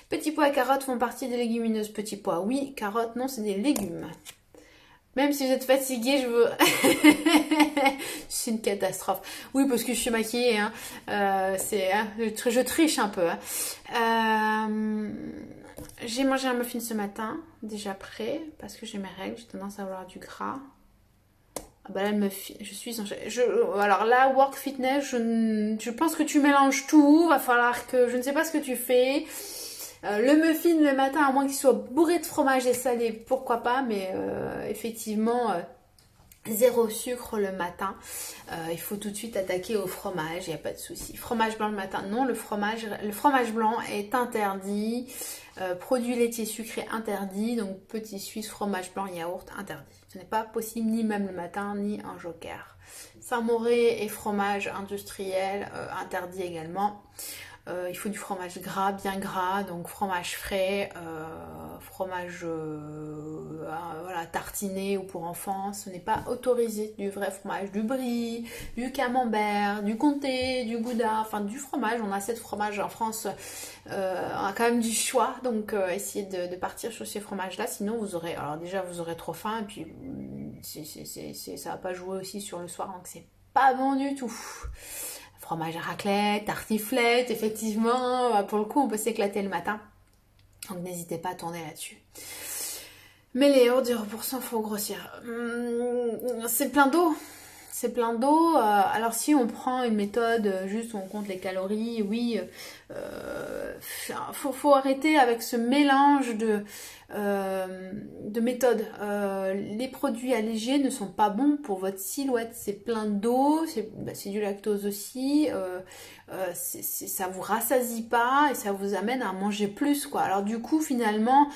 Petits pois et carottes font partie des légumineuses. Petits pois, oui. Carottes, non, c'est des légumes. Même si vous êtes fatigué, je veux... c'est une catastrophe. Oui, parce que je suis maquillée. Hein. Je triche un peu. Hein. J'ai mangé un muffin ce matin, déjà prêt, parce que j'ai mes règles. J'ai tendance à avoir du gras. Ah bah là, le muffin, alors là, work fitness, je pense que tu mélanges tout. Va falloir que... Je ne sais pas ce que tu fais. Le muffin le matin, à moins qu'il soit bourré de fromage et salé, pourquoi pas, mais effectivement, zéro sucre le matin. Il faut tout de suite attaquer au fromage, il n'y a pas de souci. Fromage blanc le matin, non, le fromage blanc est interdit. Produits laitiers sucrés interdits, donc petit suisse, fromage blanc, yaourt interdit. Ce n'est pas possible ni même le matin, ni un joker. Saint-Moré et fromage industriel interdit également. Il faut du fromage gras, bien gras, donc fromage frais, fromage voilà, tartiné ou pour enfants. Ce n'est pas autorisé. Du vrai fromage, du brie, du camembert, du comté, du gouda, enfin du fromage. On a assez de fromage en France, on a quand même du choix, donc essayez de partir sur ces fromages-là, sinon vous aurez, alors déjà vous aurez trop faim et puis ça va pas jouer aussi sur le soir, donc c'est pas bon du tout. Fromage à raclette, tartiflette, effectivement, pour le coup on peut s'éclater le matin, donc n'hésitez pas à tourner là-dessus. Mais les hors du % faut grossir. C'est plein d'eau. C'est plein d'eau. Alors si on prend une méthode, juste on compte les calories, oui, faut arrêter avec ce mélange de méthodes. Les produits allégés ne sont pas bons pour votre silhouette. C'est plein d'eau, c'est du lactose aussi. Ça vous rassasie pas et ça vous amène à manger plus, quoi. Alors du coup finalement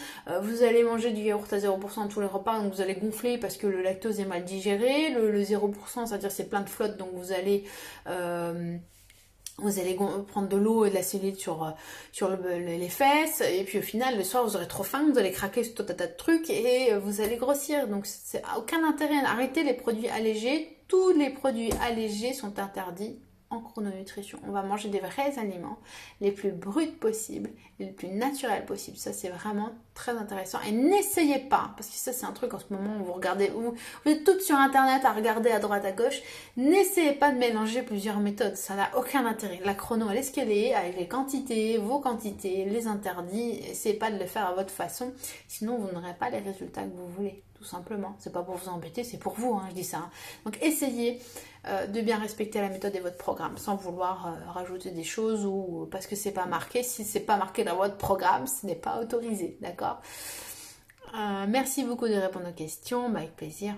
vous allez manger du yaourt à 0% tous les repas, donc vous allez gonfler parce que le lactose est mal digéré. Le 0%, c'est-à-dire c'est plein de flotte, donc vous allez prendre de l'eau et de la cellulite sur les fesses, et puis au final le soir vous aurez trop faim, vous allez craquer sur tout un tas de trucs et vous allez grossir. Donc c'est aucun intérêt. Arrêtez les produits allégés. Tous les produits allégés sont interdits en chrononutrition. On va manger des vrais aliments, les plus bruts possibles, les plus naturels possibles. Ça, c'est vraiment très intéressant. Et n'essayez pas, parce que ça, c'est un truc en ce moment où vous êtes toutes sur Internet à regarder à droite, à gauche. N'essayez pas de mélanger plusieurs méthodes. Ça n'a aucun intérêt. La chrono, elle est ce qu'elle est, avec les quantités, vos quantités, les interdits. Essayez pas de le faire à votre façon. Sinon, vous n'aurez pas les résultats que vous voulez. Tout simplement. C'est pas pour vous embêter, c'est pour vous, hein, je dis ça. Hein. Donc, essayez de bien respecter la méthode et votre programme sans vouloir rajouter des choses ou parce que c'est pas marqué. Si c'est pas marqué dans votre programme, ce n'est pas autorisé, d'accord. Merci beaucoup de répondre aux questions, avec plaisir.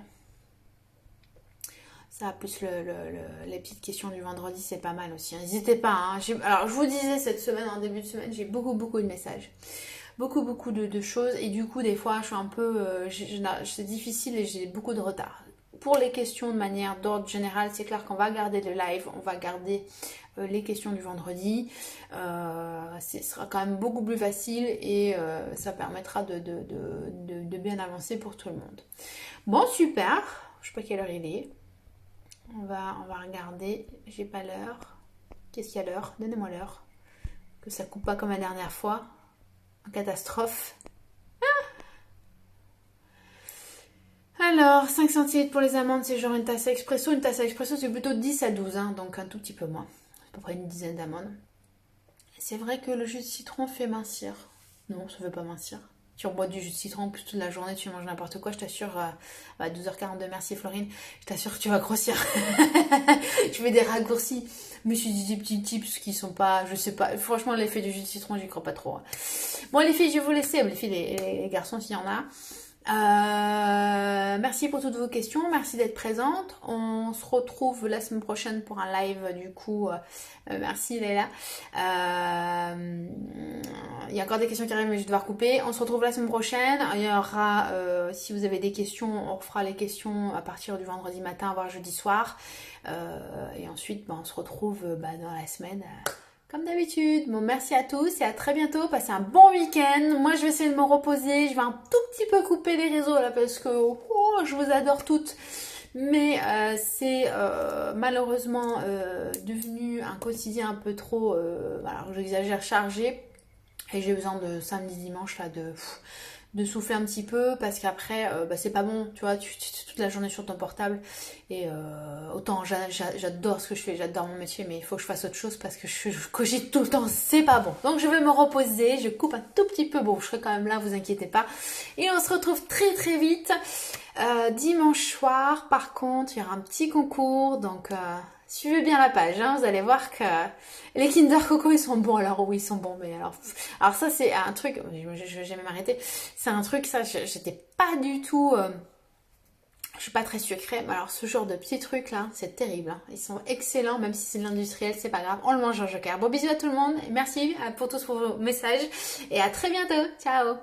Ça, plus les petites questions du vendredi, c'est pas mal aussi. N'hésitez pas. Hein. Alors, je vous disais cette semaine, en début de semaine, j'ai beaucoup de messages. Beaucoup de choses. Et du coup, des fois, je suis un peu... c'est difficile et j'ai beaucoup de retard. Pour les questions de manière d'ordre général, c'est clair qu'on va garder le live. On va garder les questions du vendredi. Ce sera quand même beaucoup plus facile et ça permettra de bien avancer pour tout le monde. Bon, super. Je sais pas quelle heure il est. On va regarder. J'ai pas l'heure. Qu'est-ce qu'il y a l'heure? Donnez-moi l'heure. Que ça coupe pas comme la dernière fois. En catastrophe. Alors, 5 centilitres pour les amandes, c'est genre une tasse à expresso. Une tasse à expresso, c'est plutôt 10 à 12, hein, donc un tout petit peu moins. À peu près une dizaine d'amandes. C'est vrai que le jus de citron fait mincir. Non, ça ne veut pas mincir. Tu bois du jus de citron plus toute la journée, tu manges n'importe quoi, je t'assure, à 12h42, merci Florine, je t'assure que tu vas grossir. Je fais des raccourcis, mais je dis des petits tips qui sont pas, je sais pas, franchement l'effet du jus de citron, j'y crois pas trop. Bon les filles, je vais vous laisser, les filles, les garçons s'il y en a. Merci pour toutes vos questions, merci d'être présente. On se retrouve la semaine prochaine pour un live du coup. Merci Léla. Il y a encore des questions qui arrivent mais je vais devoir couper. On se retrouve la semaine prochaine. Il y aura, si vous avez des questions, on refera les questions à partir du vendredi matin voire jeudi soir. Et ensuite on se retrouve dans la semaine. Comme d'habitude. Bon, merci à tous et à très bientôt. Passez un bon week-end. Moi, je vais essayer de me reposer. Je vais un tout petit peu couper les réseaux là parce que je vous adore toutes. Mais c'est malheureusement devenu un quotidien un peu trop, alors j'exagère, chargé. Et j'ai besoin de samedi, dimanche là de souffler un petit peu parce qu'après c'est pas bon, tu vois, tu es toute la journée sur ton portable et autant j'adore ce que je fais, j'adore mon métier, mais il faut que je fasse autre chose parce que je cogite tout le temps, c'est pas bon. Donc je vais me reposer, je coupe un tout petit peu, bon je serai quand même là, vous inquiétez pas, et on se retrouve très très vite dimanche soir. Par contre il y aura un petit concours, donc suivez bien la page, hein, vous allez voir que les Kinder Coco ils sont bons. Alors oui ils sont bons, mais alors ça c'est un truc, je vais jamais m'arrêter, c'est un truc, ça j'étais pas du tout, je suis pas très sucrée, mais alors ce genre de petits trucs là c'est terrible, hein. Ils sont excellents, même si c'est de l'industriel, c'est pas grave, on le mange en joker. Bon bisous à tout le monde, merci pour tous vos messages et à très bientôt, ciao.